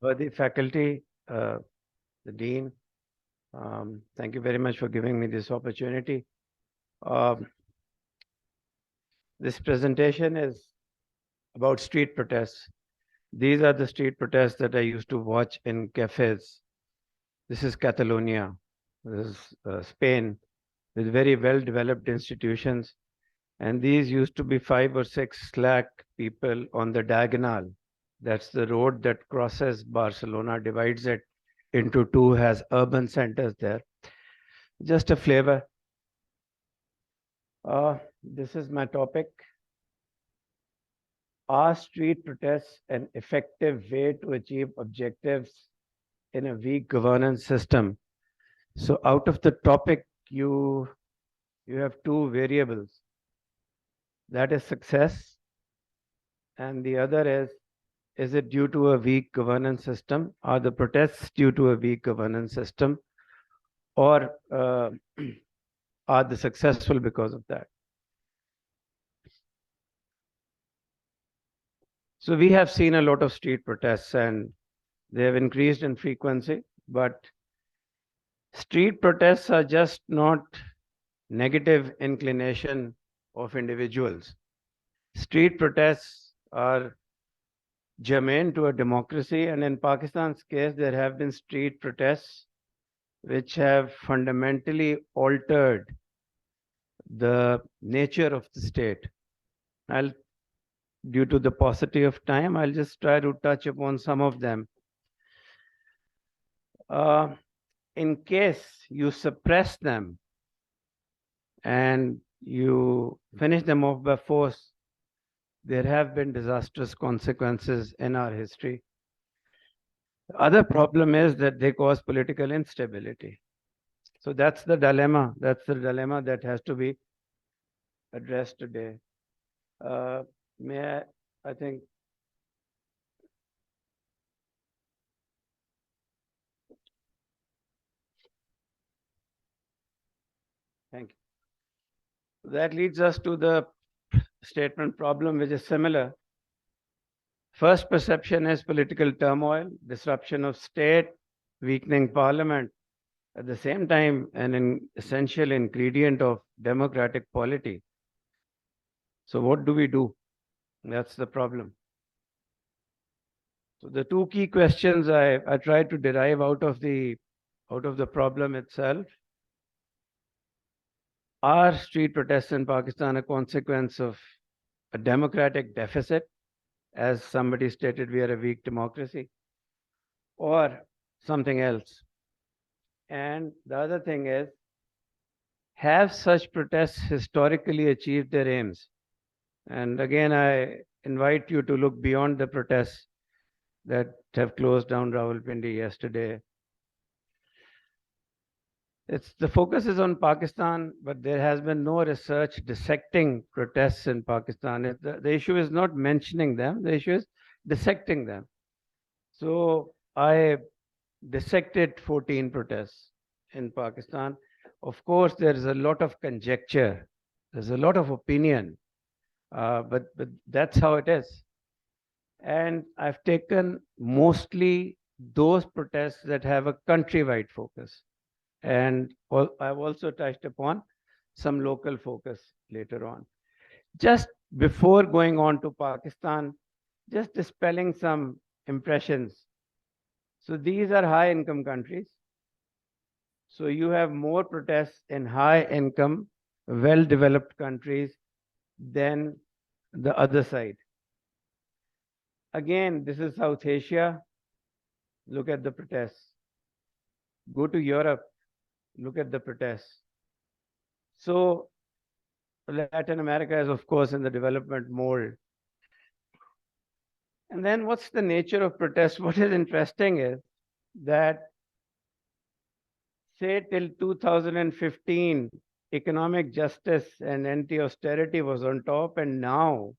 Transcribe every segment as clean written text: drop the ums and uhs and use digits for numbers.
For the faculty, the dean, thank you very much for giving me this opportunity. Um, this presentation is about street protests. These are the street protests that I used to watch in cafes. This is Catalonia. This is Spain, with very well-developed institutions. And these used to be 5 or 6 lakh people on the diagonal. That's the road that crosses Barcelona, divides it into two, has urban centers there. Just a flavor. This is my topic. Are street protests an effective way to achieve objectives in a weak governance system? So out of the topic, you have two variables. That is success, and the other is it due to a weak governance system? Are the protests due to a weak governance system? Or are they successful because of that? So we have seen a lot of street protests and they have increased in frequency, but street protests are just not negative inclination of individuals. Street protests are germane to a democracy, and in Pakistan's case, there have been street protests which have fundamentally altered the nature of the state. Due to the paucity of time, I'll just try to touch upon some of them. In case you suppress them and you finish them off by force, there have been disastrous consequences in our history. The other problem is that they cause political instability. So that's the dilemma. That's the dilemma that has to be addressed today. I think. Thank you. That leads us to the statement problem, which is similar. First perception is political turmoil, disruption of state, weakening parliament. At the same time, an essential ingredient of democratic polity. So what do we do? That's the problem. So the two key questions I tried to derive out of the problem itself. Are street protests in Pakistan a consequence of a democratic deficit? As somebody stated, we are a weak democracy, or something else. And the other thing is, have such protests historically achieved their aims? And again, I invite you to look beyond the protests that have closed down Rawalpindi yesterday. The focus is on Pakistan, but there has been no research dissecting protests in Pakistan. The issue is not mentioning them, the issue is dissecting them. So I dissected 14 protests in Pakistan. Of course, there is a lot of conjecture, there's a lot of opinion, but that's how it is. And I've taken mostly those protests that have a countrywide focus. And I've also touched upon some local focus later on. Just before going on to Pakistan, just dispelling some impressions. So these are high income countries. So you have more protests in high income, well developed countries than the other side. Again, this is South Asia. Look at the protests. Go to Europe. Look at the protests. So Latin America is, of course, in the development mode. And then what's the nature of protests? What is interesting is that, say, till 2015, economic justice and anti-austerity was on top, and now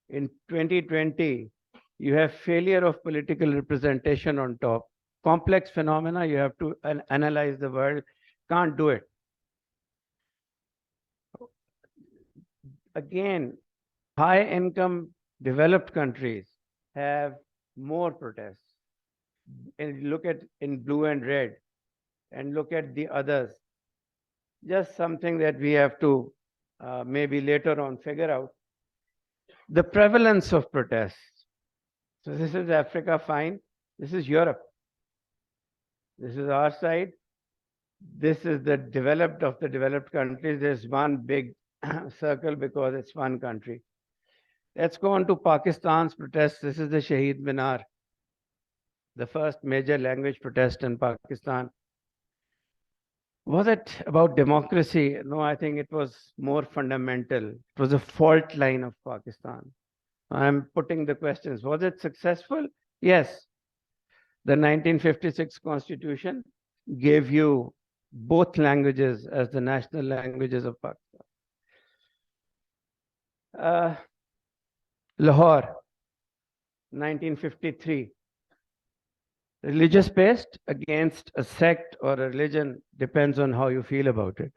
in 2020, you have failure of political representation on top. Complex phenomena, you have to analyze the world, can't do it. Again, high income developed countries have more protests. and look at in blue and red, and look at the others. Just something that we have to maybe later on figure out. The prevalence of protests. So this is Africa, fine. This is Europe. This is our side. This is the developed of the developed countries. There's one big circle because it's one country. Let's go on to Pakistan's protests. This is the Shaheed Minar, the first major language protest in Pakistan. Was it about democracy? No, I think it was more fundamental. It was a fault line of Pakistan. I'm putting the questions. Was it successful? Yes. The 1956 constitution gave you both languages as the national languages of Pakistan. Lahore, 1953. Religious based against a sect or a religion depends on how you feel about it.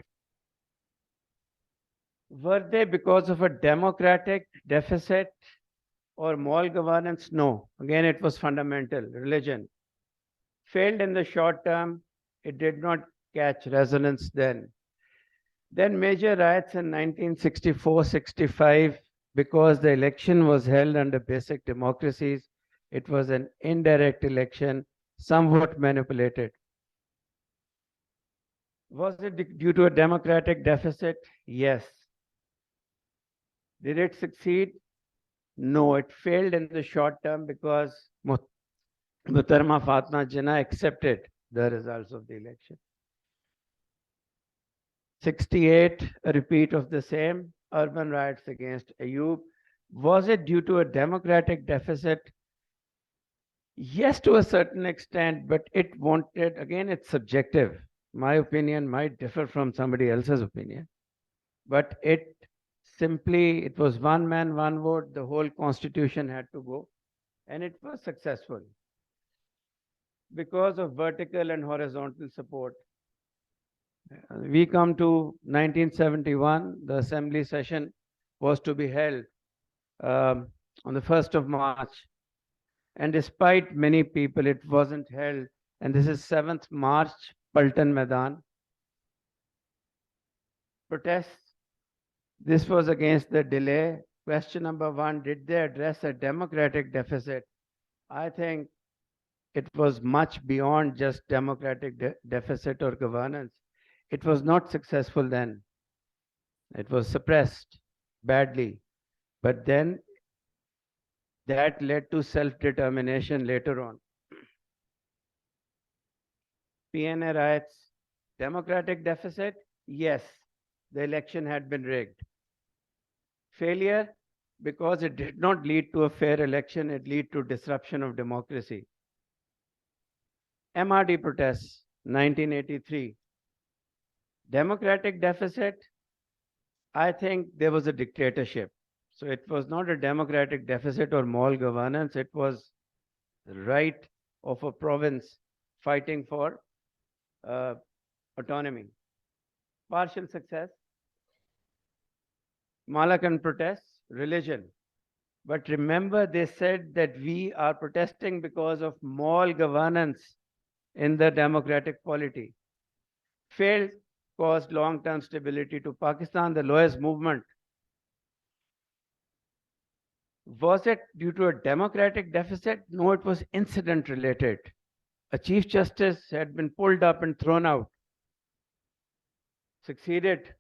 Were they because of a democratic deficit or moral governance? No. Again, it was fundamental. Religion failed in the short term. It did not catch resonance then. Then major riots in 1964-65 because the election was held under basic democracies. It was an indirect election, somewhat manipulated. Was it due to a democratic deficit? Yes. Did it succeed? No, it failed in the short term because Muhtarama Fatma Jinnah accepted the results of the election. 68, a repeat of the same, urban riots against Ayub. Was it due to a democratic deficit? Yes, to a certain extent, but it wanted, again, it's subjective. My opinion might differ from somebody else's opinion. But it was one man, one vote, the whole constitution had to go, and it was successful because of vertical and horizontal support. We come to 1971, the assembly session was to be held on the 1st of March. And despite many people, it wasn't held. And this is 7th March, Paltan Maidan. Protests. This was against the delay. Question number 1, did they address a democratic deficit? I think it was much beyond just democratic deficit or governance. It was not successful then. It was suppressed badly. But then that led to self-determination later on. PNA riots, democratic deficit? Yes, the election had been rigged. Failure? Because it did not lead to a fair election, it led to disruption of democracy. MRD protests, 1983. Democratic deficit? I think there was a dictatorship. So it was not a democratic deficit or moral governance, it was the right of a province fighting for autonomy. Partial success. Malakan protests, religion. But remember, they said that we are protesting because of moral governance in the democratic polity. Failed, caused long-term stability to Pakistan, the lowest movement. Was it due to a democratic deficit? No, it was incident related. A chief justice had been pulled up and thrown out. Succeeded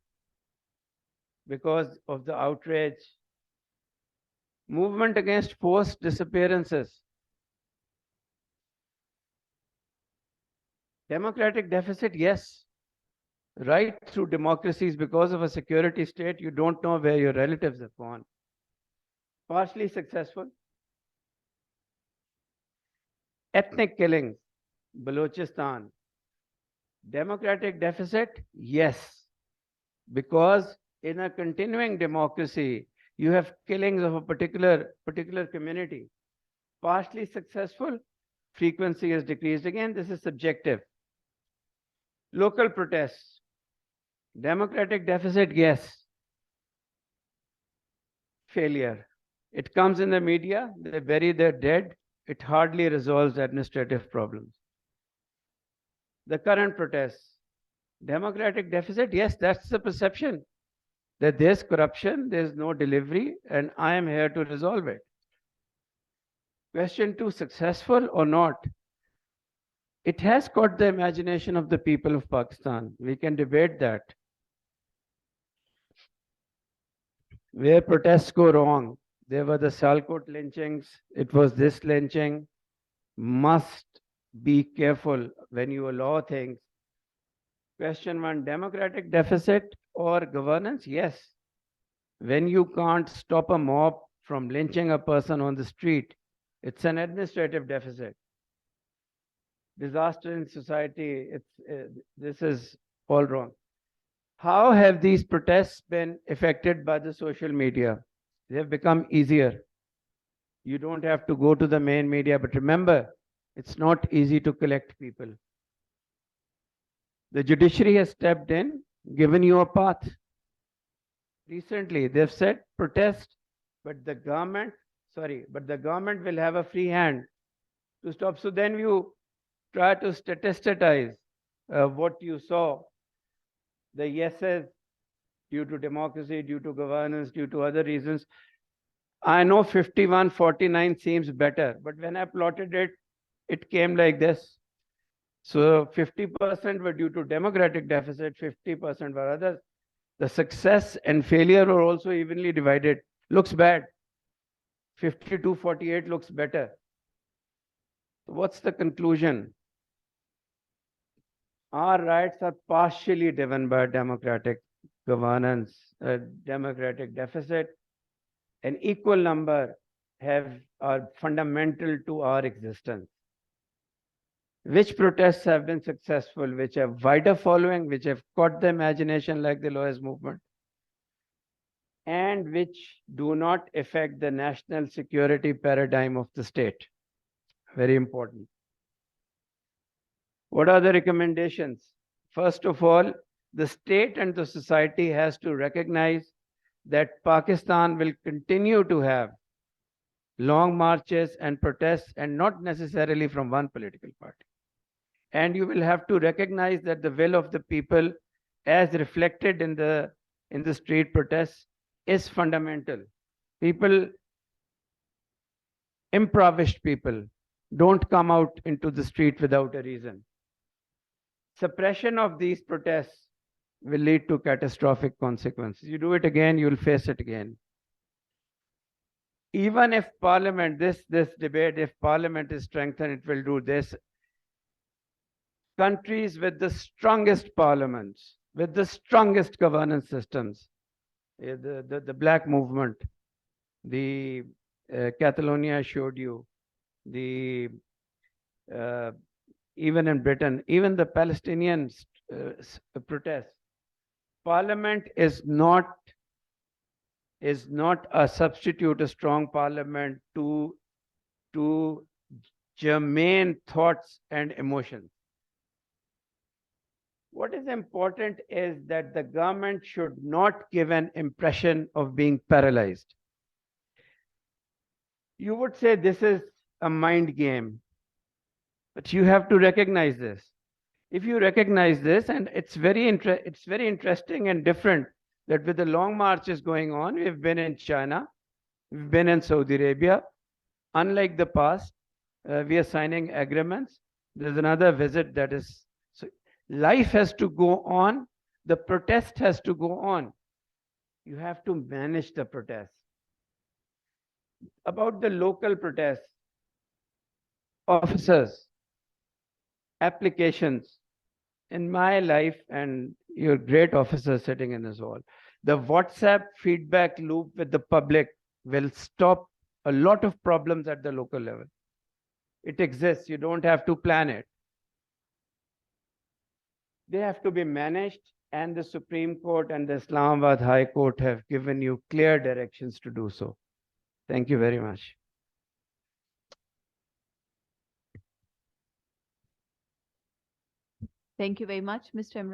because of the outrage. Movement against forced disappearances. Democratic deficit, yes. Right through democracies, because of a security state, you don't know where your relatives have gone. Partially successful. Ethnic killings, Balochistan. Democratic deficit, yes. Because in a continuing democracy, you have killings of a particular community. Partially successful, frequency is decreased. Again, this is subjective. Local protests. Democratic deficit, yes. Failure. It comes in the media, they bury their dead, it hardly resolves administrative problems. The current protests, democratic deficit, yes, that's the perception, that there's corruption, there's no delivery, and I am here to resolve it. Question 2, successful or not? It has caught the imagination of the people of Pakistan. We can debate that. Where protests go wrong, there were the Sialkot lynchings, it was this lynching. Must be careful when you allow things. Question 1, democratic deficit or governance? Yes. When you can't stop a mob from lynching a person on the street, it's an administrative deficit. Disaster in society, this is all wrong. How have these protests been affected by the social media? They have become easier. You don't have to go to the main media, but remember, it's not easy to collect people. The judiciary has stepped in, given you a path. Recently, they've said protest, but the government will have a free hand to stop. So then you try to statisticize what you saw. The yeses due to democracy, due to governance, due to other reasons. I know 51-49 seems better, but when I plotted it, it came like this. So 50% were due to democratic deficit, 50% were others. The success and failure are also evenly divided. Looks bad. 52-48 looks better. What's the conclusion? Our rights are partially driven by democratic governance, democratic deficit. An equal number are fundamental to our existence. Which protests have been successful, which have wider following, which have caught the imagination like the lawyers' movement, and which do not affect the national security paradigm of the state. Very important. What are the recommendations? First of all, the state and the society has to recognize that Pakistan will continue to have long marches and protests, and not necessarily from one political party. And you will have to recognize that the will of the people, as reflected in the street protests, is fundamental. People, impoverished people, don't come out into the street without a reason. Suppression of these protests will lead to catastrophic consequences. You do it again, you will face it again. Even if Parliament, this debate, if Parliament is strengthened, it will do this. Countries with the strongest parliaments, with the strongest governance systems, the Black Movement, the Catalonia I showed you, the even in Britain, even the Palestinian protests, Parliament is not a substitute, a strong parliament to germane thoughts and emotions. What is important is that the government should not give an impression of being paralyzed. You would say this is a mind game, but you have to recognize this. If you recognize this, and it's very interesting and different that with the long marches going on, we've been in China, we've been in Saudi Arabia. Unlike the past, we are signing agreements. There's another visit that is, so life has to go on. The protest has to go on. You have to manage the protest. About the local protests, officers, applications. In my life, and you're great officers sitting in this hall, the WhatsApp feedback loop with the public will stop a lot of problems at the local level. It exists. You don't have to plan it. They have to be managed, and the Supreme Court and the Islamabad High Court have given you clear directions to do so. Thank you very much. Thank you very much, Mr.